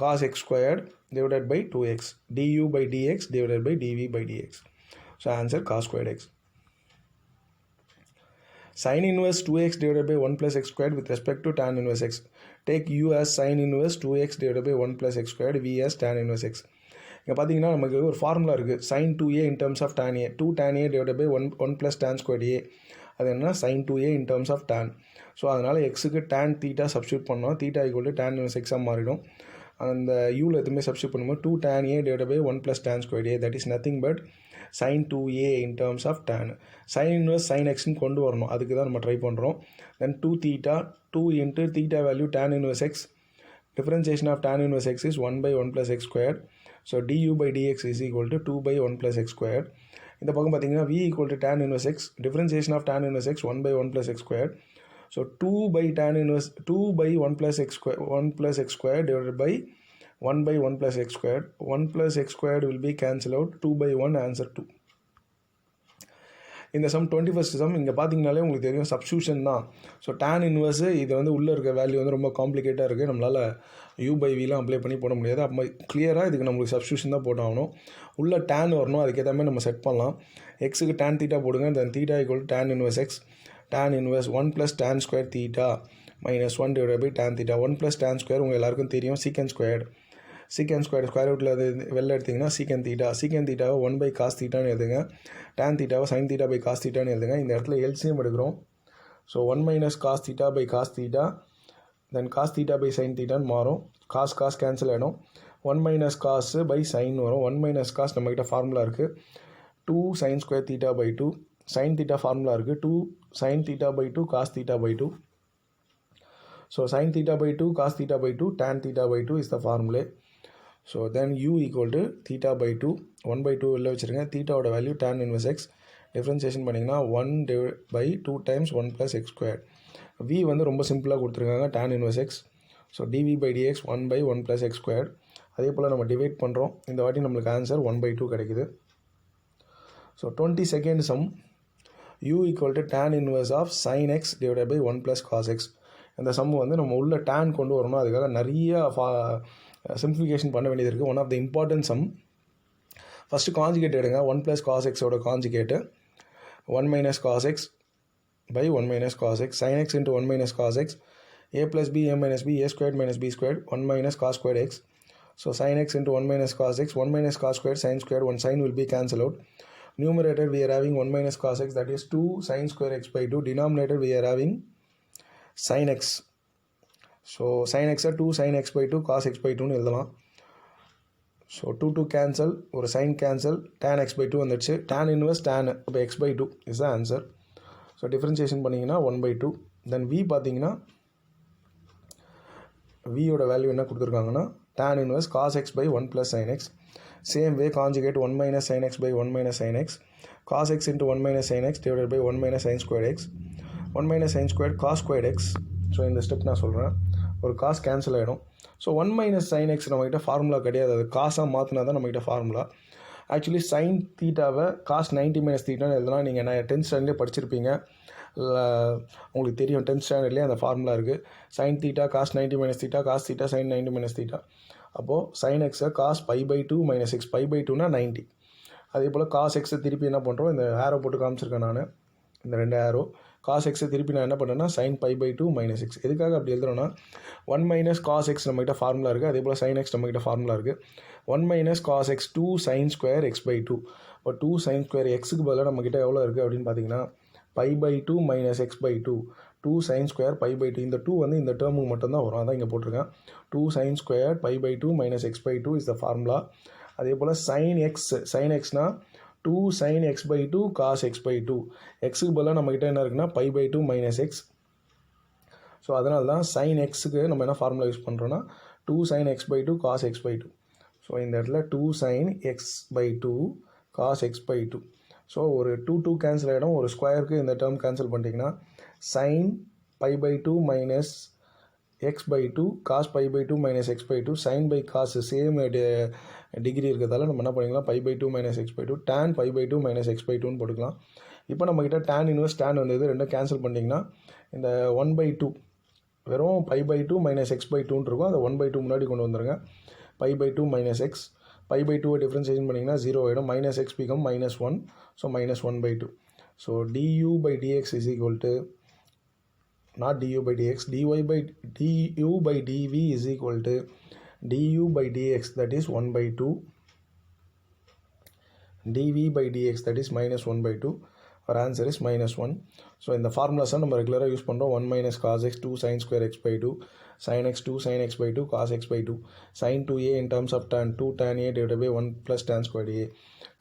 cos x squared divided by 2x, du by dx divided by dv by dx. So answer cos squared x. Sin inverse 2x divided by 1 plus x squared with respect to tan inverse x. Take u as sin inverse 2x divided by 1 plus x squared, v as tan inverse x. இங்கே பார்த்தீங்கன்னா நமக்கு ஒரு formula இருக்குது, sin 2a in terms of tan a, 2 tan a divided by 1 plus tan squared a. அது என்ன, sin 2a in terms of tan. So அதனால் எக்ஸுக்கு tan theta substitute பண்ணோம், theta equal to tan inverse x மாறிடும். அந்த யூவில் எதுவுமே substitute பண்ணும்போது 2 tan a divided by 1 plus tan squared a, that is nothing but sin 2a in terms of tan. sin inverse sin xன்னு கொண்டு வரணும், அதுக்கு தான் நம்ம ட்ரை பண்ணுறோம். then 2 theta, 2 into theta value tan inverse x, differentiation of tan inverse x is 1 by 1 plus x squared. So du by dx is equal to 2 by 1 plus x squared. இந்த பக்கம் பார்த்தீங்கன்னா v equal to tan inverse x, differentiation of tan inverse x 1 by 1 plus x squared. So 2 by tan inverse 2 by 1 plus x squared, 1 plus x squared divided by 1 by 1 plus x squared. 1 plus x squared will be cancelled out, 2 by 1 answer 2. இந்த some 21st some இங்கே பார்த்தீங்கனாலே உங்களுக்கு தெரியும் substitution தான். So tan inverse இது வந்து உள்ளே இருக்க வேல்யூ வந்து ரொம்ப காம்ப்ளிகேட்டாக இருக்குது, நம்மளால் யூ பை விலாம் அப்ளை பண்ணி போட முடியாது. அப்போ கிளியராக இதுக்கு நம்மளுக்கு சப்ஸ்டியூஷன் தான் போட்டாகணும். உள்ள டேன் வரணும், அதுக்கேற்ற மாதிரி நம்ம செட் பண்ணலாம். எக்ஸுக்கு டேன் தீட்டா போடுங்க, then theta equal tan inverse x, tan inverse 1 plus tan square theta minus 1 divide by tan theta. 1 plus tan square உங்கள் எல்லாருக்கும் தெரியும், சீக்கன் ஸ்கொயர்டு. சீக்கன் ஸ்கொயர் ஸ்கொயர் ரூட்டில் அது வெளில எடுத்திங்கன்னா சீக்கன் தீட்டா, சீக்கன் தீட்டாவை 1 பை காஸ் தீட்டான்னு எழுதுங்க, டேன் தீட்டாவை சைன் தீட்டா பை காஸ் தீட்டான்னு எழுதுங்க. இந்த இடத்துல எல்சிஎம் எடுக்கிறோம். So 1 minus cos theta by cos theta, then cos theta by sine தீட்டான்னு மாறும். காஸ் காஸ் கேன்சல் ஆகிடும். 1 மைனஸ் காசு பை சைன் வரும். 1 மைனஸ் காஸ் நம்மக்கிட்ட ஃபார்முலா இருக்குது, 2 sine square theta by 2, sine theta formula இருக்குது 2 sine theta by 2 cos theta by 2. So sine theta by 2 cos theta by 2 tan theta by 2 is the formulae. So then u equal to theta by 2, 1 by 2 வெளில வச்சுருங்க. தீட்டாவோட value tan inverse x, differentiation பண்ணிங்கன்னா 1 by 2 times 1 plus x squared. v வந்து ரொம்ப சிம்பிளாக கொடுத்துருக்காங்க, tan inverse x. So dv by dx 1 by 1 plus x squared. அதே போல் நம்ம டிவைட் பண்ணுறோம், இந்த வாட்டி நம்மளுக்கு ஆன்சர் 1 by 2 கிடைக்குது. So 22nd sum, u equal to tan inverse of sin x divided by 1 plus cos x. இந்த சம் வந்து நம்ம உள்ள tan கொண்டு வரணும், அதுக்காக நிறைய சிம்பிளிஃபிகேஷன் பண்ண வேண்டியது இருக்குது. One of the important sum. First conjugate எடுங்க, 1 ப்ளஸ் காஸ் எக்ஸோட conjugate 1 minus cos x by 1 minus cos x, sine x into 1 minus cos x, A plus B A minus B, A squared minus B squared, 1 minus cos squared x. So sine x into 1 minus cos x, 1 minus cos squared sin squared, 1 sin will be cancelled out. Numerator we are having 1 minus cos x, that is 2 sin square x by 2. Denominator we are having sin x. So sin x 2 sin x by 2 cos x by 2ன்னு எழுதலாம். So 2 cancel, ஒரு sign cancel, tan x by 2 வந்துடுச்சு. tan inverse tan இப்போ x by 2 is the answer. So differentiation பண்ணிங்கன்னா 1 by 2. Then v பார்த்தீங்கன்னா வியோட value என்ன கொடுத்துருக்காங்கன்னா tan inverse cos x by 1 plus sin x. Same way conjugate 1 minus sin x by 1 minus sin x, cos x into 1 minus sin x divided by 1 minus sin squared x, 1 minus sin squared cos squared x. So இந்த step நான் சொல்கிறேன், ஒரு cos cancel ஆகிடும். So 1 minus sine x நம்மகிட்ட formula கிடையாது, அது காசாக மாற்றினா தான் நம்மகிட்ட ஃபார்முலா. ஆக்சுவலி சைன் தீட்டாவை காஸ் 90 மைனஸ் தீட்டான்னு எழுதலாம். நீங்கள் நான் 10th ஸ்டாண்டர்ட்லேயே படிச்சிருப்பீங்க, உங்களுக்கு தெரியும் 10th ஸ்டாண்டர்ட்லேயே அந்த ஃபார்முலா இருக்குது. Sine theta cos 90 minus theta, cos theta sine 90 minus theta. அப்போது சைன் எக்ஸை cos pi by 2 minus x, pi by 2னா 90. அதே போல் காஸ் எக்ஸை திருப்பி என்ன பண்ணுறோம், இந்த ஆரோ போட்டு காமிச்சிருக்கேன் நான், இந்த 2 ஆரோ. காஸ் எக்ஸை திருப்பி நான் என்ன பண்ணுறேன்னா sine pi by 2 minus x. எதுக்காக அப்படி எழுதுறோன்னா 1 மைனஸ் காஸ் எக்ஸ் நம்மகிட்ட ஃபார்முலா இருக்குது, அதே போல் சைன் எக்ஸ் நம்மகிட்ட ஃபார்முலா இருக்குது. 1 minus cos x 2 sine square x by 2. இப்போ 2 சைன் ஸ்கொயர் எக்ஸுக்கு பதிலாக நம்மகிட்ட எவ்வளோ இருக்குது அப்படின்னு பார்த்தீங்கன்னா pi by 2 minus x by 2, 2 sine square pi by 2. இந்த 2 வந்து இந்த டேர்முக்கு மட்டும்தான் வரும், அதான் இங்கே போட்டிருக்கேன். 2 sine square pi by 2 minus x by 2 is the formula. அதே போல் சைன் எக்ஸ், சைன் எக்ஸ்னா 2 sin x by 2 cos x by 2. எக்ஸுக்கு பதிலாக நம்மக்கிட்ட என்ன இருக்குன்னா pi by 2 minus x. So அதனால தான் சைன் எக்ஸுக்கு நம்ம என்ன ஃபார்முலா யூஸ் பண்ணுறோன்னா 2 sin x by 2 cos x by 2. So இந்த இடத்துல 2 sin x by 2 cos x by 2. So ஒரு 2 கேன்சல் ஆகிடும், ஒரு ஸ்கொயருக்கு இந்த டேர்ம் கேன்சல் பண்ணிட்டீங்கன்னா sin pi by 2 minus x by 2 cos pi by 2 minus x by 2, sin by cos same degree இருக்கிறதால நம்ம என்ன பண்ணிக்கலாம் pi by 2 minus x by 2, tan pi by 2 minus x by 2ன்னு போட்டுக்கலாம். இப்போ நம்மக்கிட்ட tan இன்வர்ஸ் tan வந்தது, ரெண்டும் கேன்சல் பண்ணிங்கன்னா இந்த 1 by 2 வெறும் π/2 - x/2 இருக்கும். அதை 1/2 முன்னாடி கொண்டு வந்துடுங்க. π/2 - x, π/2 டிஃப்ரென்சியேஷன் பண்ணிங்கன்னா 0 ஆகிடும். -x become -1, so -1/2. So du/dx is equal to, not du/dx, du/dv is equal to du/dx, that is 1/2, dv/dx, that is -1/2. our answer is -1. So இந்த ஃபார்முலாஸை நம்ம ரெகுலராக யூஸ் பண்ணுறோம். 1 - cos x 2 sin square x/2, sin x 2 sin x/2 cos x/2, sin 2a in terms of tan 2 tan a divided by 1 plus tan squared a,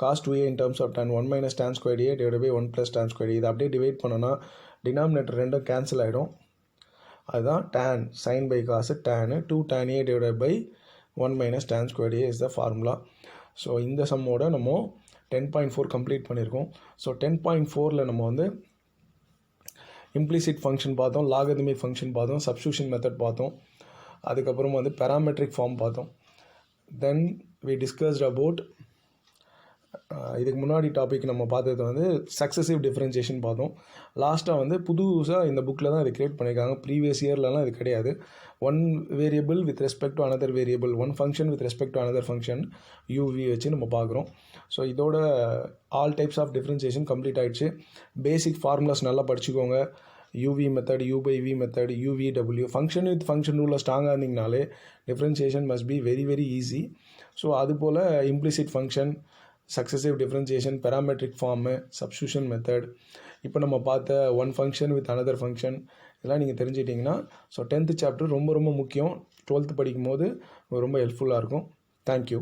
cos 2a in terms of tan 1 minus tan squared a divided by 1 plus tan squared a. இதை அப்படியே divide பண்ணோன்னா denominator ரெண்டும் cancel ஆகிடும். அதுதான் tan sin by cos tan 2 tan a divided by 1 minus tan squared a is the formula. So இந்த சம்மோட நம்ம 10.4 complete பண்ணியிருக்கோம். So 10.4ல் நம்ம வந்து இம்ப்ளிசிட் ஃபங்க்ஷன் பார்த்தோம், லாகரிதமிக் ஃபங்க்ஷன் பார்த்தோம், சப்ஸ்டியூஷன் மெத்தட் பார்த்தோம், அதுக்கப்புறம் வந்து பேராமெட்ரிக் ஃபார்ம் பார்த்தோம். தென் வி டிஸ்கஸ்ட் அபவுட், இதுக்கு முன்னாடி டாபிக் நம்ம பார்த்தது வந்து சக்ஸசிவ் டிஃப்ரென்சியேஷன் பார்த்தோம். லாஸ்ட்டாக வந்து புதுசாக இந்த புக்கில் தான் இது கிரியேட் பண்ணியிருக்காங்க. ப்ரீவியஸ் இயர்லலாம் இது கிடையாது. One variable with respect to another variable, one function with respect to another function UV வச்சு நம்ம பார்க்குறோம். ஸோ இதோட all types of differentiation complete ஆகிடுச்சு. பேசிக் ஃபார்முலாஸ் நல்லா படிச்சுக்கோங்க. UV method, u/v method, UVW, function with function ரூலில் ஸ்ட்ராங்காக இருந்தீங்கனாலே differentiation must be very very easy. So அதுபோல் implicit function, successive differentiation, parametric formula, substitution method, இப்போ நம்ம பார்த்த one function with another function, இதெல்லாம் நீங்கள் தெரிஞ்சிட்டிங்கன்னா ஸோ 10th சாப்டர் ரொம்ப ரொம்ப முக்கியம். 12th படிக்கும் போது ரொம்ப ஹெல்ப்ஃபுல்லாக இருக்கும். தேங்க்யூ.